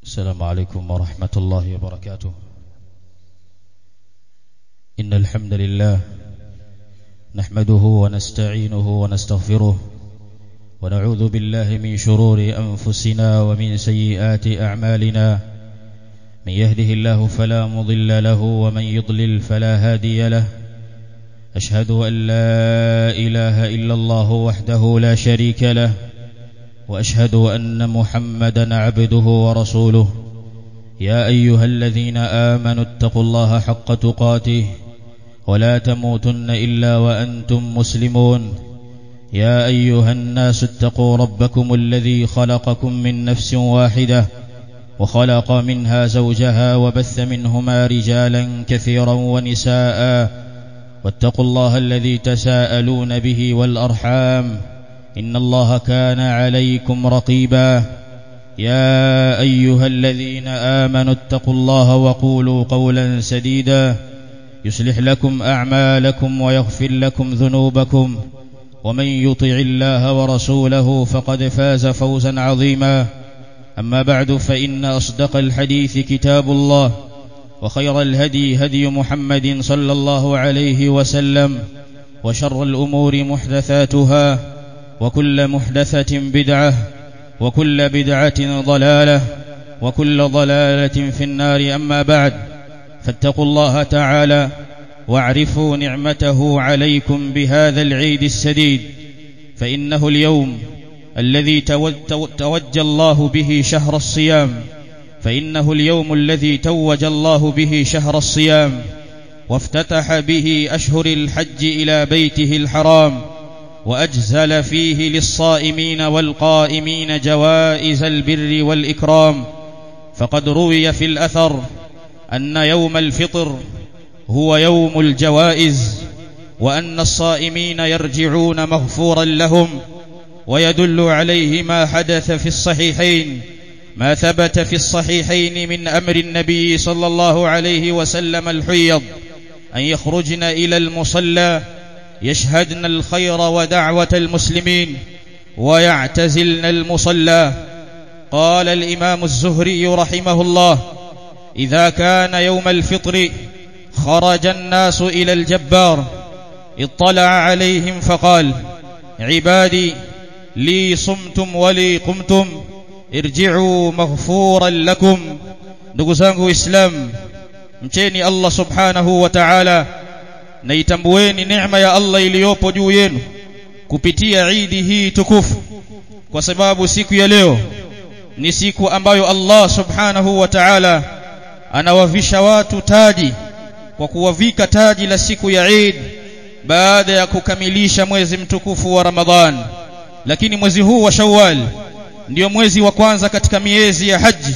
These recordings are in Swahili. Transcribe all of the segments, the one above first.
السلام عليكم ورحمة الله وبركاته. إن الحمد لله نحمده ونستعينه ونستغفره ونعوذ بالله من شرور أنفسنا ومن سيئات أعمالنا. من يهده الله فلا مضل له ومن يضلل فلا هادي له. أشهد أن لا إله إلا الله وحده لا شريك له، وأشهد أن محمدا عبده ورسوله. يا أيها الذين آمنوا اتقوا الله حق تقاته ولا تموتن إلا وأنتم مسلمون. يا أيها الناس اتقوا ربكم الذي خلقكم من نفس واحدة وخلق منها زوجها وبث منهما رجالا كثيرا ونساء، واتقوا الله الذي تساءلون به والأرحام إن الله كان عليكم رقيبا. يا أيها الذين آمنوا اتقوا الله وقولوا قولا سديدا يصلح لكم أعمالكم ويغفر لكم ذنوبكم، ومن يطع الله ورسوله فقد فاز فوزا عظيما. أما بعد، فإن أصدق الحديث كتاب الله، وخير الهدي هدي محمد صلى الله عليه وسلم، وشر الأمور محدثاتها، وكل محدثة بدعة، وكل بدعة ضلالة، وكل ضلالة في النار. أما بعد، فاتقوا الله تعالى واعرفوا نعمته عليكم بهذا العيد السديد، فإنه اليوم الذي توج الله به شهر الصيام، فإنه اليوم الذي توج الله به شهر الصيام وافتتح به أشهر الحج إلى بيته الحرام، وأجزل فيه للصائمين والقائمين جوائز البر والإكرام. فقد روي في الأثر أن يوم الفطر هو يوم الجوائز، وأن الصائمين يرجعون مغفورا لهم. ويدل عليه ما حدث في الصحيحين، ما ثبت في الصحيحين من أمر النبي صلى الله عليه وسلم الحيض أن يخرجن إلى المصلى يشهدن الخير ودعوة المسلمين ويعتزلن المصلى. قال الإمام الزهري رحمه الله: إذا كان يوم الفطر خرج الناس إلى الجبار، اطلع عليهم فقال: عبادي لي صمتم ولي قمتم، ارجعوا مغفورا لكم. Ndugu zangu Islam, mcheni Allah subhanahu wa ta'ala na itambueni neema ya Allah iliyopo juu yenu kupitia Eid hii tukufu, kwa sababu siku ya leo ni siku ambayo Allah subhanahu wa ta'ala anawavisha watu taji, kwa kuwavika taji la siku ya Eid baada ya kukamilisha mwezi mtukufu wa Ramadhan. Lakini mwezi huu wa Shawwal ndio mwezi wa kwanza katika miezi ya haji.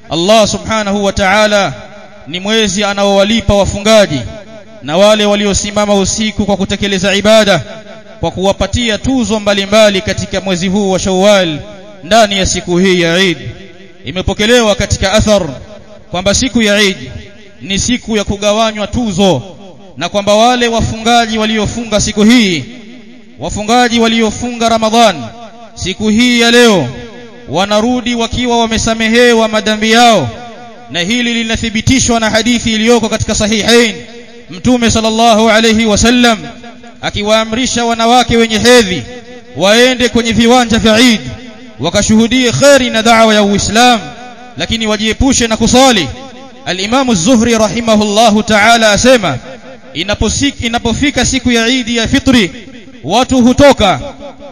Allah subhanahu wa ta'ala ni mwezi anaowalipa wafungaji na wale waliosimama usiku kwa kutekeleza ibada, kwa kuwapatia tuzo mbalimbali katika mwezi huu wa Shawwal ndani ya siku hii ya Eid. Imepokelewa katika athar kwamba siku ya Eid ni siku ya kugawanywa tuzo, na kwamba wale wafungaji waliofunga siku hii, wafungaji waliofunga Ramadhan siku hii ya leo, wanarudi wakiwa wamesamehewa madhambi yao. Na hili linathibitishwa na hadithi iliyoko katika Sahihain, Mtume sallallahu alayhi wasallam akiwaamrisha wanawake wenye hedhi waende kwenye viwanja vya Eid wakashuhudie khairi na da'wa ya Uislamu, lakini wajiepushe na kusali. Al-Imam Az-Zuhri rahimahullahu ta'ala asema, inapofika siku ya Eid ya Fitri, watu hutoka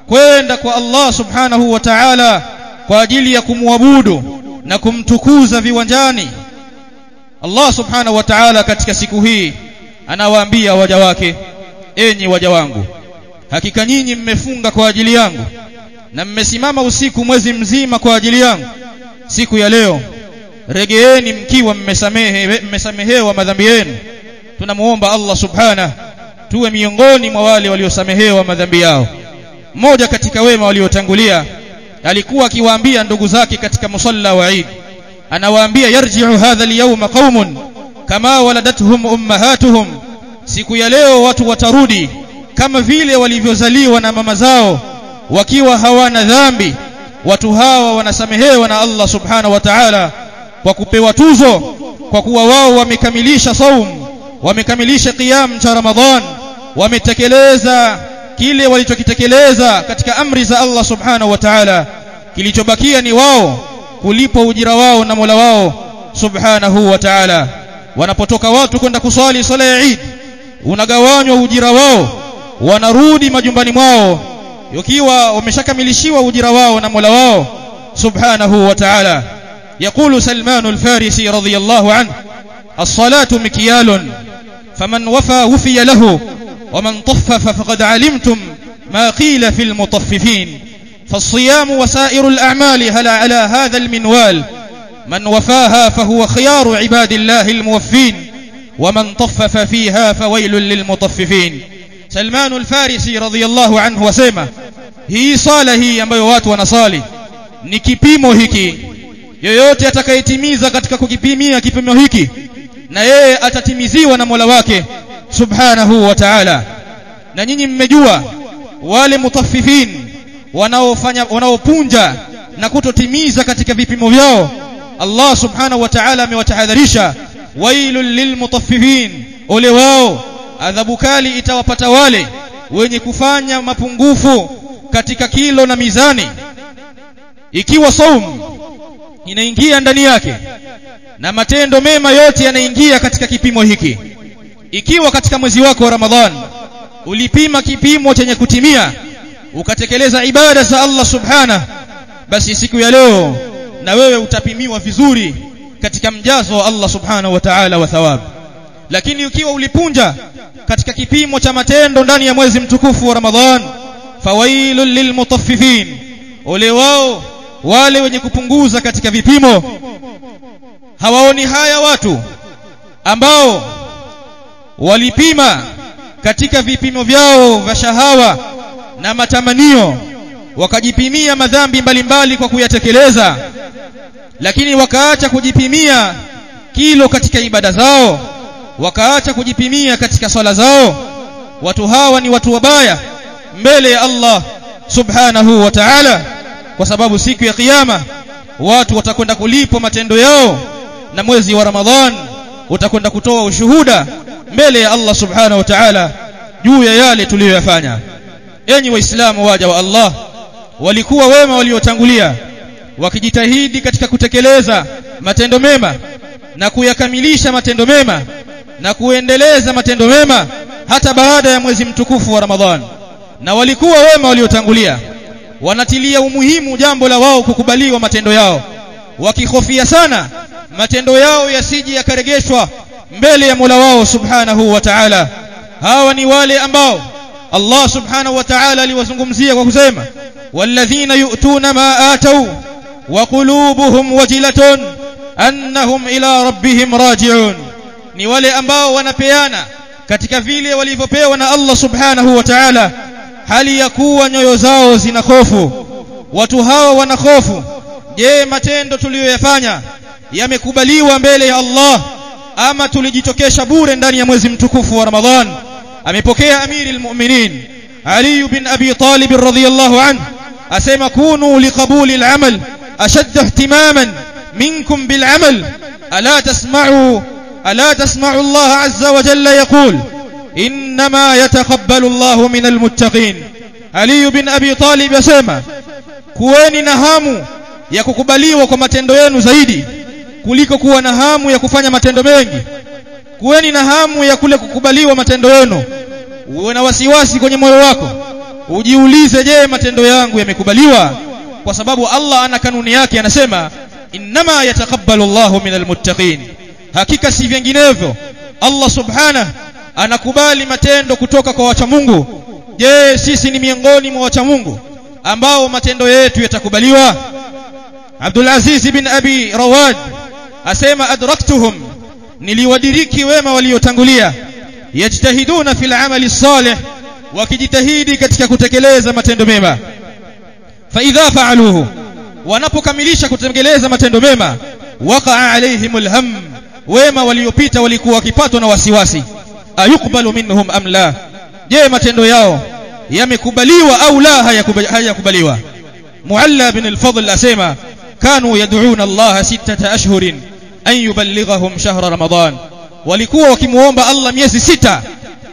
kwenda kwa Allah subhanahu wa ta'ala kwa ajili ya kumwabudu na kumtukuza viwanjani. Allah subhanahu wa ta'ala katika siku hii anawaambia waja wake: enyi waja wangu, hakika nyinyi mmefunga kwa ajili yangu na mmesimama usiku mwezi mzima kwa ajili yangu. Siku ya leo regeeni mkiwa mmesamehewa madhambi yenu. Tunamuomba Allah subhanahu tuwe miongoni mwa wale waliosamehewa madhambi yao. Mmoja katika wema waliotangulia alikuwa akiwaambia ndugu zake katika musalla wa Eid, anawaambia: yarji'u hadha al-yawma qaumun kama waladatuhum ummahatuhum, siku ya leo watu watarudi kama vile walivyozaliwa na mama zao wakiwa hawana dhambi. watu hawa wanasamehewa na Allah subhanahu wa ta'ala kwa kupewa tuzo kwa kuwa wao wamekamilisha saum, wamekamilisha qiyam cha Ramadhan, wametekeleza kile walichokitekeleza katika amri za Allah subhanahu wa ta'ala. Kilichobakia ni wao kulipo ujira wao na Mola wao subhanahu wa ta'ala. Wanapotoka watu kwenda kuswali swala ya Eid, unagawanywa ujira wao, wanarudi majumbani mwao wakiwa wameshakamilishiwa ujira wao na Mola wao subhanahu wa ta'ala. يقول سلمان الفارسي رضي الله عنه: الصلاة مكيال فمن وفي له ومن طفف فقد علمتم ما قيل في المطففين. فالصيام وسائر الأعمال هل على هذا المنوال، من وفاها فهو خيار عباد الله الموفين، ومن طفف فيها فويل للمطففين. سلمان الفارسي رضي الله عنه wasema, hii sala hii ambayo watu wanasali ni kipimo hiki. Yoyote atakayetimiza katika kukipimia kipimo hiki, na yeye atatimiziwa na Mola wake subhanahu wa ta'ala. Na nyinyi mmejua wale mutaffifin wanaopunja na kutotimiza katika vipimo vyao, Allah subhanahu wa ta'ala amewatahadharisha, wailul lilmutaffifin, ole wao, adhabu kali itawapata wale wenye kufanya mapungufu katika kilo na mizani. Ikiwa saum inaingia ndani yake na matendo mema yote yanaingia katika kipimo hiki, ikiwa katika mwezi wako wa Ramadhan ulipima kipimo chenye kutimia, ukatekeleza ibada za Allah subhanahu, basi siku ya leo na wewe utapimiwa vizuri katika mjazo wa Allah subhanahu wa ta'ala wa thawab. Lakini ukiwa ulipunja katika kipimo cha matendo ndani ya mwezi mtukufu wa Ramadhan, fawailul lilmutaffifin, ole wao wale wenye kupunguza katika vipimo. Hawaoni haya watu ambao walipima katika vipimo vyao vya shahawa na matamanio, wakajipimia madhambi mbalimbali kwa kuyatekeleza, lakini wakaacha kujipimia kilo katika ibada zao, wakaacha kujipimia katika swala zao. Watu hawa ni watu wabaya mbele ya Allah subhanahu wa ta'ala, kwa sababu siku ya kiyama watu watakwenda kulipwa matendo yao, na mwezi wa Ramadhan utakwenda kutoa ushuhuda mbele ya Allah subhanahu wa ta'ala juu ya yale tuliyoyafanya. Enyi waislamu waja wa Allah, walikuwa wema waliotangulia wakijitahidi katika kutekeleza matendo mema na kuyakamilisha matendo mema na kuendeleza matendo mema hata baada ya mwezi mtukufu wa Ramadhan. Na walikuwa wema waliotangulia wanatilia umuhimu jambo la wao kukubaliwa matendo yao, wakihofia sana matendo yao yasije yakaregeshwa mbele ya Mola wao subhanahu wa ta'ala. Hawa ni wale ambao Allah subhanahu wa ta'ala aliwazungumzia kwa kusema, walladhina yu'tuna ma atau wa qulubuhum wajilatun annahum ila rabbihim raji'un. Ni wale ambao wanapeana katika vile walivyopewa na Allah subhanahu wa ta'ala, hali ya kuwa nyoyo zao zina hofu. Watu hawa wana hofu, je, matendo tuliyoyafanya yamekubaliwa mbele ya Allah ama tulijitokesha bure ndani ya mwezi mtukufu wa Ramadhan? Amepokea Amirul Mu'minin Ali bin Abi Talib radhiyallahu anhu asema, kunu liqabuli al-amal ashadda ihtimaman minkum bil amal, ala tasma'u Allah azza wa jalla yaqul inma yataqabbalu Allahu min al-muttaqin. Ali bin Abi Talib asema, kuweni na hamu ya kukubaliwa kwa matendo yenu zaidi kuliko kuwa na hamu ya kufanya matendo mengi. Kuweni na hamu ya kule kukubaliwa matendo yenu. Uwe na wasiwasi kwenye moyo wako, ujiulize, je, matendo yangu yamekubaliwa? Kwa sababu Allah ana kanuni yake, anasema inma yataqabbalu Allahu minal muttaqin, hakika si vinginevyo Allah subhanahu anakubali matendo kutoka kwa wacha Mungu. Je, sisi ni miongoni mwa wacha Mungu ambao matendo yetu yatakubaliwa? Abdul Aziz bin Abi Rawad asema, adraktuhum, niliwadiriki wema waliotangulia, yajtahiduna fil amali salih, wakijitahidi katika kutekeleza matendo mema. Fa idha fa'aluhu, wanapokamilisha kutekeleza matendo mema, waqa'a alaihimul ham, wema waliopita walikuwa wakipatwa na wasiwasi, ayukbalu minhum am la, je, matendo yao yamekubaliwa au la hayakubaliwa? Mualla bin al-Fadl asema, kanu yad'una Allah 6 ashhurin an yuballighahum shahra Ramadan, walikuwa wakimuomba Allah miezi 6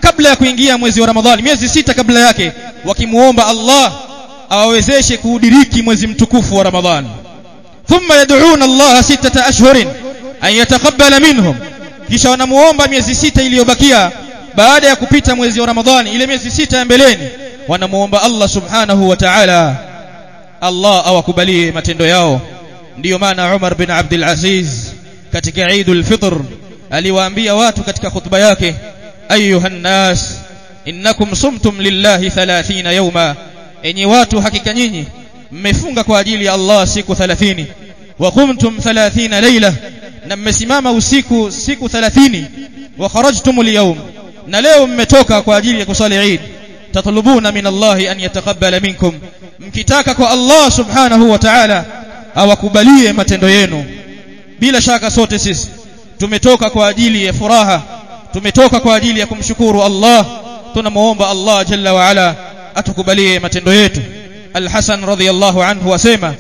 kabla ya kuingia mwezi wa Ramadhani, miezi 6 kabla yake wakimuomba Allah awawezeshe kuudiriki mwezi mtukufu wa Ramadhani. Thumma yad'una Allah 6 ashhurin an yataqabbala minhum, kisha wanamuomba miezi 6 iliyobakia baada ya kupita mwezi wa Ramadhani, ile miezi 6 ya mbeleni wanamuomba Allah subhanahu wa ta'ala Allah awakubalie matendo yao. Ndiyo maana Umar bin Abdul Aziz katika Eidul Fitr aliwaambia watu katika khutba yake, ayuhan nas innakum sumtum lillahi 30 yawma, enyi watu hakika nyinyi mmefunga kwa ajili ya Allah siku 30, wa qumtum 30 layla, na mmesimama usiku siku 30, wa kharajtumul yawm, na leo mmetoka kwa ajili ya kusali Eid, tatlubuna min Allah an yataqabbala minkum, mkitaka kwa Allah subhanahu wa ta'ala awakubalie matendo yenu. Bila shaka sote sisi tumetoka kwa ajili ya furaha, tumetoka kwa ajili ya kumshukuru Allah, tunamuomba Allah jalla wa ala atukubalie matendo yetu. Al-Hasan radhiyallahu anhu asema,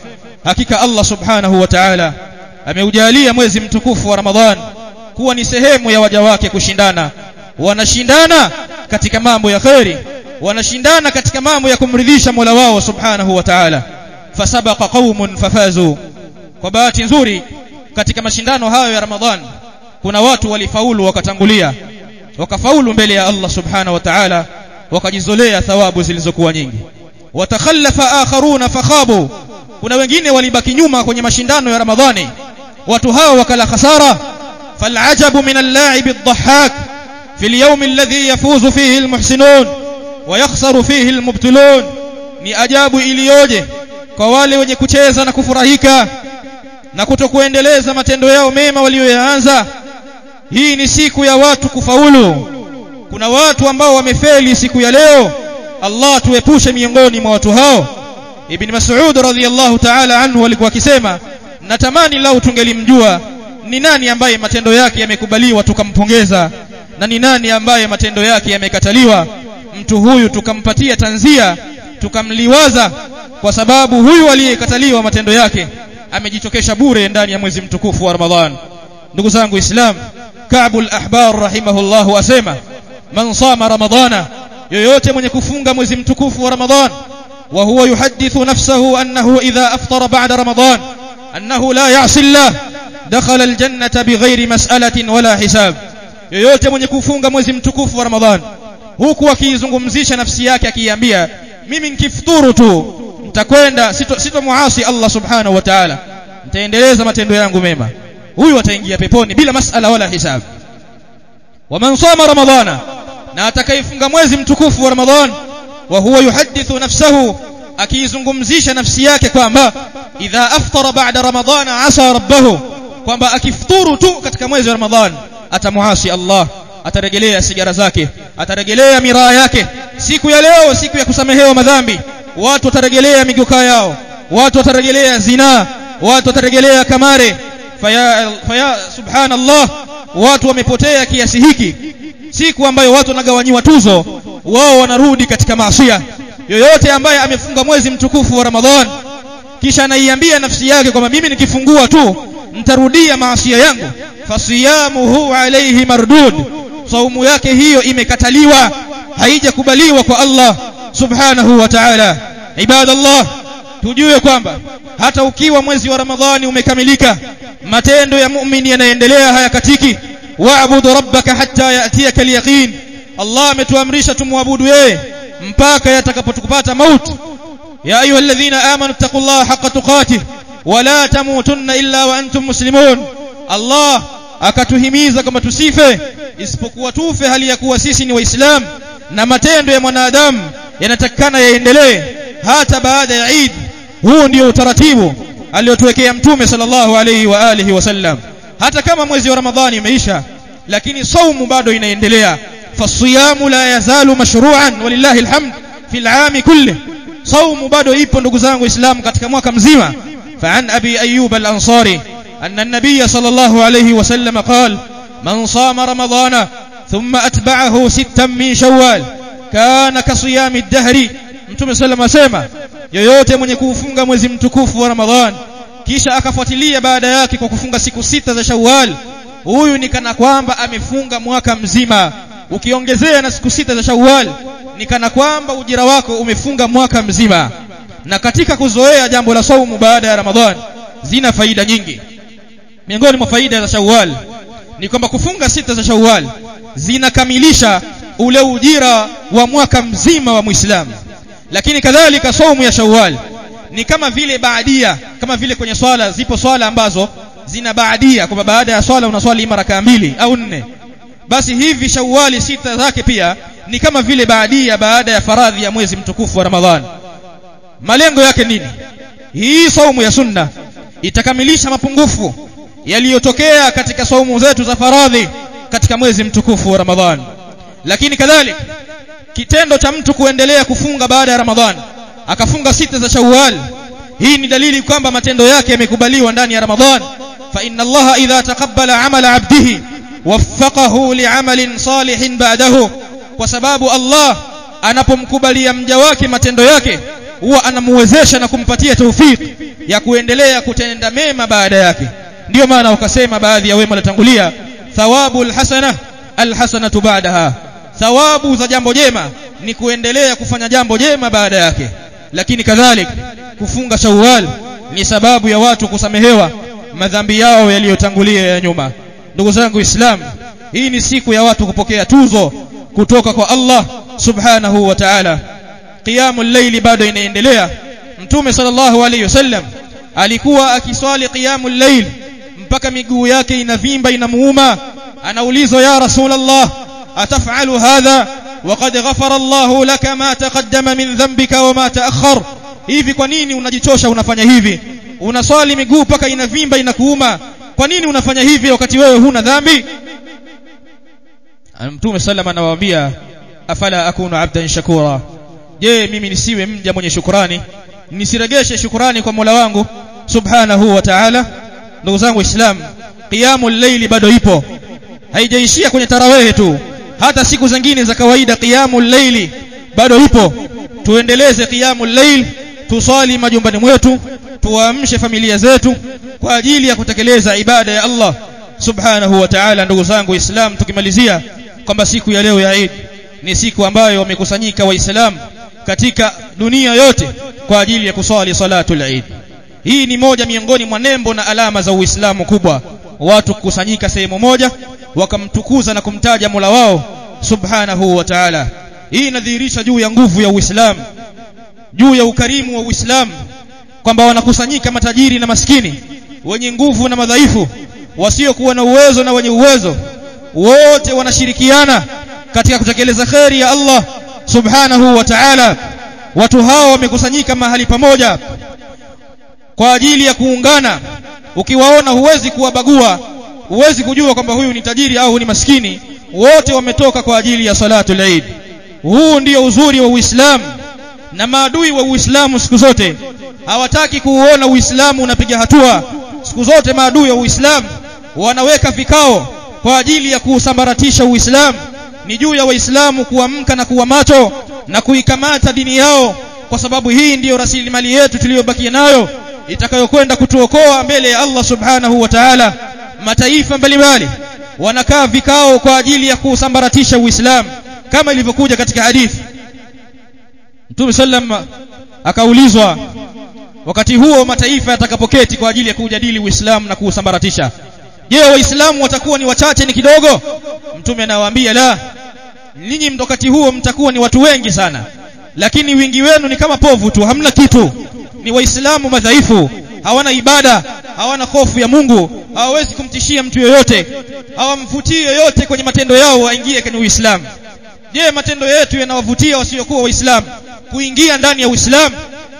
hakika Allah subhanahu wa ta'ala ameujalia mwezi mtukufu wa Ramadhan kuwa ni sehemu ya waja wake kushindana. Wanashindana katika mambo ya khairi, wanashindana katika mambo ya kumridhisha Mola wao subhanahu wa ta'ala. Fasabaqa qaumun fafazu, kwa bahati nzuri katika mashindano hayo ya Ramadhan kuna watu walifaulu, wakatangulia, wakafaulu mbele ya Allah subhanahu wa ta'ala, wakajizolea thawabu zilizokuwa nyingi. Watakhallafa akharuna fakhabu, kuna wengine walibaki nyuma kwenye mashindano ya Ramadhani, watu hao wakala khasara. Falajabu min al-la'ib ad-dhahhak fi al-yawm alladhi yafuzu fihi al-muhsinun wa yakhsaru fihi al-mubtilun, ni ajabu iliyoje kwa wale wenye kucheza na kufurahika na kutokuendeleza matendo yao mema walioyaanza. Hii ni siku ya watu kufaulu. Kuna watu ambao wamefeli siku ya leo, Allah tuepushe miongoni mwa watu hao. Ibn Mas'ud radhiyallahu ta'ala anhu alikuwa akisema, natamani lau tungelimjua ni nani ambaye matendo yake yamekubaliwa tukampongeza, na ni nani ambaye matendo yake yamekataliwa, mtu huyu tukampatia tanzia, tukamliwaza, kwa sababu huyu aliyekataliwa matendo yake amejitokesha bure ndani ya mwezi mtukufu wa Ramadhan. Ndugu zangu Islam, Ka'bul Ahbar rahimahullahu asema, man sama Ramadhana, yoyote mwenye kufunga mwezi mtukufu wa Ramadhan, wa huwa yuhaddithu nafsahu annahu idha aftara ba'da Ramadhan annahu la ya'si Allah, dakhala aljannata bighairi mas'alatin wala hisab. Yoyote mwenye kufunga mwezi mtukufu wa Ramadhan huku akizungumzisha nafsi yake akiambia, mimi nikifuturu tu nitakwenda, sitomuasi Allah subhanahu wa ta'ala, nitaendeleza matendo yangu mema, huyu ataingia peponi bila masala wala hisab. Wa man sama Ramadhana, na atakayefunga mwezi mtukufu wa Ramadhan, wa huwa yuhaddithu nafsahu, akizungumzisha nafsi yake kwamba idha aftara ba'da Ramadhana asa rabbahu, kwamba akifuturu tu katika mwezi wa Ramadhan atamuasi Allah, atarejelea sigara zake, atarejelea miraa yake. Siku ya leo siku ya kusamehewa madhambi, watu watarejelea miguka yao, watu watarejelea zina, watu watarejelea kamare. Faya subhanallah, watu wamepotea kiasi hiki. Siku ambayo watu wanagawanyiwa tuzo, wao wanarudi katika maasiya. Yoyote ambaye amefunga mwezi mtukufu wa Ramadhan kisha anaiambia nafsi yake kwamba mimi nikifungua tu nitarudia maasiya yangu, fasiyamuhu alayhi mardud, saumu yake hiyo imekataliwa, haijakubaliwa kwa Allah subhanahu wa ta'ala. Ibadallah, tujue kwamba hata ukiwa mwezi wa Ramadhani umekamilika, matendo ya muumini yanaendelea, hayakatiki. Wa'budu rabbaka hatta ya'tiyaka al-yaqin, Allah ametuamrisha tumwabudu yeye mpaka yatakapotukupata mauti. Ya ayyuhalladhina amanu taqullaha haqqa tuqatih wa la tamutunna illa wa antum muslimun. Allah akatuhimiza kama tusife isipokuwa tufe hali ya kuwa sisi ni Waislamu, na matendo ya mwanadamu yanatakana yaendelee hata baada ya Eid. Huu ndio utaratibu aliotuwekea Mtume sallallahu alayhi wa alihi wasallam. Hata kama mwezi wa Ramadhani umeisha, lakini saumu bado inaendelea. Fasiyamu la yazalu mashru'an walillahi alhamd fil 'ami kulli, saumu bado ipo ndugu zangu Islam katika mwaka mzima. Fa'an Abi Ayyub al-Ansari anna an-nabiy sallallahu alayhi wa sallam qala, man sama ramadhana thumma atba'ahu 6 min shawwal kana ka siyami ad-dahri. Mtume sallallahu alayhi wasallam asema, yoyote mwenye kuufunga mwezi mtukufu wa Ramadhan kisha akafuatilia baada yake kwa kufunga siku 6 za Shawwal, huyu ni kana kwamba amefunga mwaka mzima. Ukiongezea na siku 6 za Shawwal, ni kana kwamba ujira wako umefunga mwaka mzima. Na katika kuzoea jambo la saumu baada ya Ramadhan zina faida nyingi. Miongoni mwa faida za Shawwal ni kwamba kufunga 6 za Shawwal zinakamilisha ule ujira wa mwaka mzima wa Muislamu. Lakini kadhalika saumu ya Shawwal ni kama vile baadia, kama vile kwenye swala zipo swala ambazo zina baadia, kwa baada ya swala unaswali mara 2 au 4. Basi hivi Shawwal 6 zake pia ni kama vile baadia baada ya faradhi ya mwezi mtukufu wa Ramadhan. Malengo yake nini? Hii saumu ya sunna itakamilisha mapungufu yaliyotokea katika saumu zetu za faradhi katika mwezi mtukufu wa Ramadhan. Lakini kadhalika kitendo cha mtu kuendelea kufunga baada ya Ramadhan akafunga 6 za Shawwal, hii ni dalili kwamba matendo yake yamekubaliwa ndani ya Ramadhan. Fa inna Allaha idha taqabbala amala 'abdihi waffaqahu li'amalin salihin ba'dahu, kwa sababu Allah anapomkubalia mja wake matendo yake huwa anamuwezesha na kumpatia tawfik ya kuendelea kutenda mema baada yake. Ndio maana wakasema baadhi ya wema waliotangulia, thawabul hasana alhasanatu ba'daha, thawabu za jambo jema ni kuendelea kufanya jambo jema baada yake. Lakini kadhalika kufunga Shawwal ni sababu ya watu kusamehewa madhambi yao yaliyotangulia ya nyuma. Ndugu zangu Islam, hii ni siku ya watu kupokea tuzo kutoka kwa Allah subhanahu wa ta'ala. Qiyamul layli bado inaendelea. Mtume sallallahu alayhi wasallam alikuwa akiswali qiyamul layl mpaka miguu yake inavimba, inamuuma. Anaulizwa, ya Rasulullah, ataf'alu hadha waqad ghafara Allahu laka ma taqaddama min dhanbika wa ma ta'akhkhar? Hivi kwa nini unajichosha unafanya hivi? Unaswali miguu mpaka inavimba, inakuuma. Kwa nini unafanya hivi wakati wewe huna dhambi? Mtume sallam anawaambia, afala akunu abdan shakura, je, mimi nisiwe mja mwenye shukrani, nisiregeshe shukrani kwa Mola wangu subhanahu wa ta'ala? Ndugu zangu Islam, qiyamul layli bado ipo, haijaishia kwenye tarawih tu. Hata siku zingine za kawaida qiyamul layli bado ipo. Tuendeleze qiyamul layl, tusali majumbani mwetu, tuamshe familia zetu kwa ajili ya kutekeleza ibada ya Allah subhanahu wa ta'ala. Ndugu zangu Islam, tukimalizia kwamba siku ya leo ya Eid ni siku ambayo wamekusanyika Waislamu katika dunia yote kwa ajili ya kusali salatul Eid. Hii ni moja miongoni mwa nembo na alama za Uislamu kubwa, watu kukusanyika sehemu moja wakamtukuza na kumtaja Mola wao subhanahu wa ta'ala. Hii inadhihirisha juu ya nguvu ya Uislamu, juu ya ukarimu wa Uislamu, kwamba wanakusanyika matajiri na maskini, wenye nguvu na madhaifu, wasiokuwa na uwezo na wenye uwezo, wote wanashirikiana katika kutekeleza khairi ya Allah subhanahu wa ta'ala. Watu hao wamekusanyika mahali pamoja kwa ajili ya kuungana. Ukiwaona huwezi kuwabagua, huwezi kujua kwamba huyu ni tajiri au ni maskini. Wote wametoka kwa ajili ya salatul Eid. Huu ndio uzuri wa Uislamu, na maadui wa Uislamu siku zote hawataki kuuona Uislamu unapiga hatua. Siku zote maadui wa Uislamu wanaweka vikao kwa ajili ya kusambaratisha Uislamu. Ni juu ya Waislamu kuamka na kuwa macho na kuikamata dini yao, kwa sababu hii ndiyo rasilimali yetu tuliyobakia nayo itakayokwenda kutuokoa mbele ya Allah subhanahu wa ta'ala. Mataifa mbalimbali wanakaa vikao kwa ajili ya kusambaratisha Uislamu, kama ilivyokuja katika hadithi. Mtume sallam akaulizwa, wakati huo mataifa yatakapoketi kwa ajili ya kujadili Uislamu na kuusambaratisha, je, Waislamu watakuwa ni wachache, ni kidogo? Mtume anawaambia, la, ninyi wakati huo mtakuwa ni watu wengi sana, lakini wingi wenu ni kama povu tu, hamna kitu. Ni Waislamu madhaifu, hawana ibada, hawana hofu ya Mungu, hawawezi kumtishia mtu yoyote, hawamvutii yoyote kwenye matendo yao waingie kwenye Uislamu. Je, matendo yetu yanawavutia wasiokuwa Waislamu kuingia ndani ya Uislamu?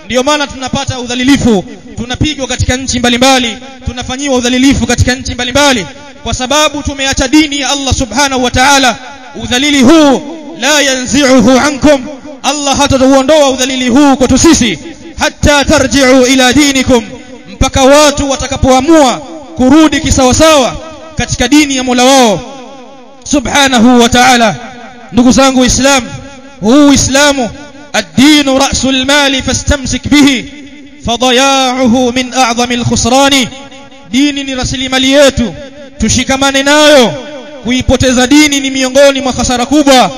Ndio maana tunapata udhalilifu, tunapigwa katika nchi mbalimbali, tunafanyiwa udhalilifu katika nchi mbalimbali kwa sababu tumeacha dini ya Allah subhanahu wa ta'ala. Udhalili huu la yanzi'uhu ankum, Allah hatauondoa udhalili huu kwetu sisi hatta tarji'u ila dinikum, mpaka watu watakapoamua kurudi kisawasawa katika dini ya Mola wao subhanahu wa ta'ala. Ndugu zangu Waislamu, huu Uislamu ad-dinu ra'sul mali fastamsik bihi, fadaya'uhu min a'zamil khusrani. Dini ni rasilimali yetu, tushikamane nayo. Kuipoteza dini ni miongoni mwa hasara kubwa.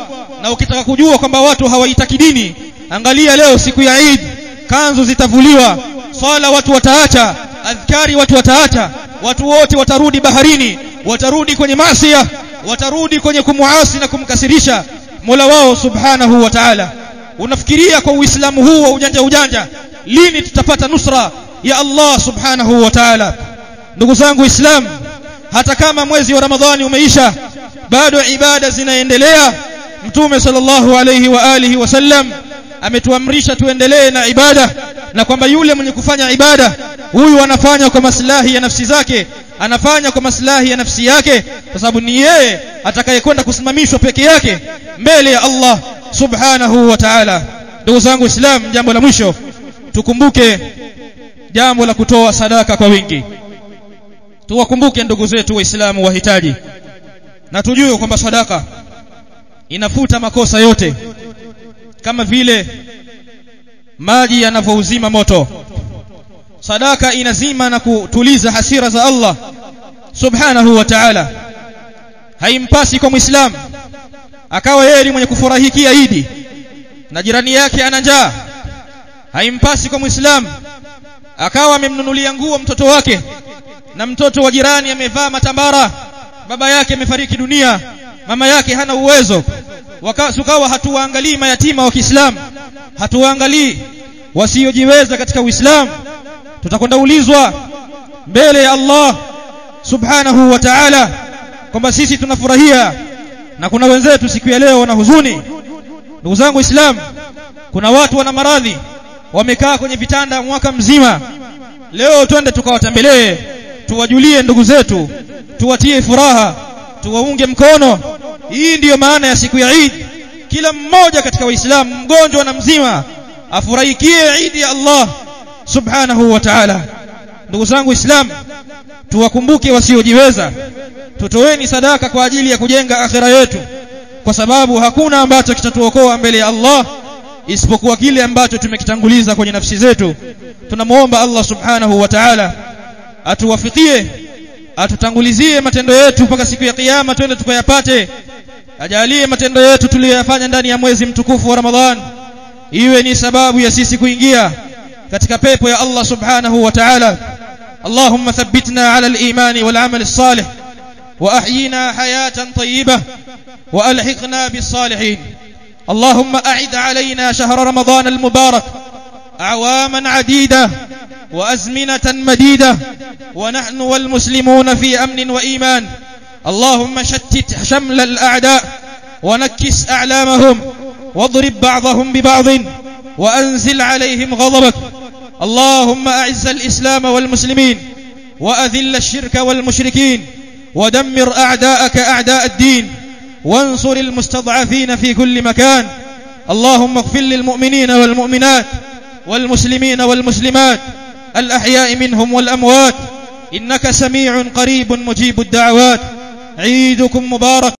Na ukitaka kujua kwamba watu hawaitaki dini, angalia leo siku ya Eid, kanzu zitavuliwa, swala watu wataacha, adhkari watu wataacha, watu wote watarudi baharini, watarudi kwenye maasiya, watarudi kwenye kumuasi na kumkasirisha Mola wao subhanahu wa ta'ala. Unafikiria kwa Uislamu huu wa ujanja lini tutapata nusra ya Allah subhanahu wa ta'ala? Ndugu zangu Islam, hata kama mwezi wa Ramadhani umeisha, bado ibada zinaendelea. Mtume sallallahu alayhi wa alihi wasallam ametuamrisha tuendelee na ibada, na kwamba yule mwenye kufanya ibada huyu anafanya kwa maslahi ya nafsi zake, anafanya kwa maslahi ya nafsi yake, kwa sababu ni yeye atakayekwenda kusimamishwa peke yake mbele ya Allah subhanahu wa ta'ala. Ndugu zangu Islam, jambo la mwisho, tukumbuke jambo la kutoa sadaka kwa wingi. Tuwakumbuke ndugu zetu Waislamu wahitaji, na tujue kwamba sadaka inafuta makosa yote, kama vile maji yanavyouzima moto. Sadaka inazima na kutuliza hasira za Allah subhanahu wa ta'ala. Haimpasi kwa Muislamu akawa yeye mwenye kufurahikia Idi na jirani yake ana njaa. Haimpasi kwa Muislamu akawa amemnunulia nguo mtoto wake na mtoto wa jirani amevaa matambara, baba yake amefariki dunia, mama yake hana uwezo. Wakawa hatuwaangalii mayatima wa Kiislamu, hatuwaangalii wasiojiweza katika Uislamu. Tutakwenda ulizwa mbele ya Allah subhanahu wa ta'ala kwamba sisi tunafurahia na kuna wenzetu siku ya leo wana huzuni. Ndugu zangu Islam, kuna watu wana maradhi wamekaa kwenye vitanda mwaka mzima. Leo twende tukawatembelee, tuwajulie ndugu zetu, tuwatie furaha, tuwaunge mkono. Hii ndiyo maana ya siku ya Eid. Kila mmoja katika Waislamu, mgonjwa na mzima, afurahikie Eid ya Allah subhanahu wa ta'ala. Ndugu zangu Islam, tuwakumbuke wasiojiweza. Tutoeni sadaka kwa ajili ya kujenga akhira yetu, kwa sababu hakuna ambacho kitatuokoa mbele ya Allah isipokuwa kile ambacho tumekitanguliza kwenye nafsi zetu. Tunamuomba Allah subhanahu wa ta'ala atuwafikie, atutangulizie matendo yetu mpaka siku ya kiyama twende tukayapate. Ajalie matendo yetu tuliyoyafanya ndani ya mwezi mtukufu wa Ramadhan iwe ni sababu ya sisi kuingia katika pepo ya Allah subhanahu wa ta'ala. Allahumma thabbitna ala al-iman wal amal as-salih wa ahyina hayatan tayyibah wa alhiqna bis-salihin. اللهم أعد علينا شهر رمضان المبارك أعواما عديدة وأزمنة مديدة ونحن والمسلمون في أمن وإيمان. اللهم شتت شمل الأعداء ونكس أعلامهم واضرب بعضهم ببعض وأنزل عليهم غضبك. اللهم أعز الإسلام والمسلمين وأذل الشرك والمشركين ودمر أعداءك أعداء الدين وانصر المستضعفين في كل مكان. اللهم اغفر للمؤمنين والمؤمنات والمسلمين والمسلمات الأحياء منهم والأموات إنك سميع قريب مجيب الدعوات. عيدكم مبارك.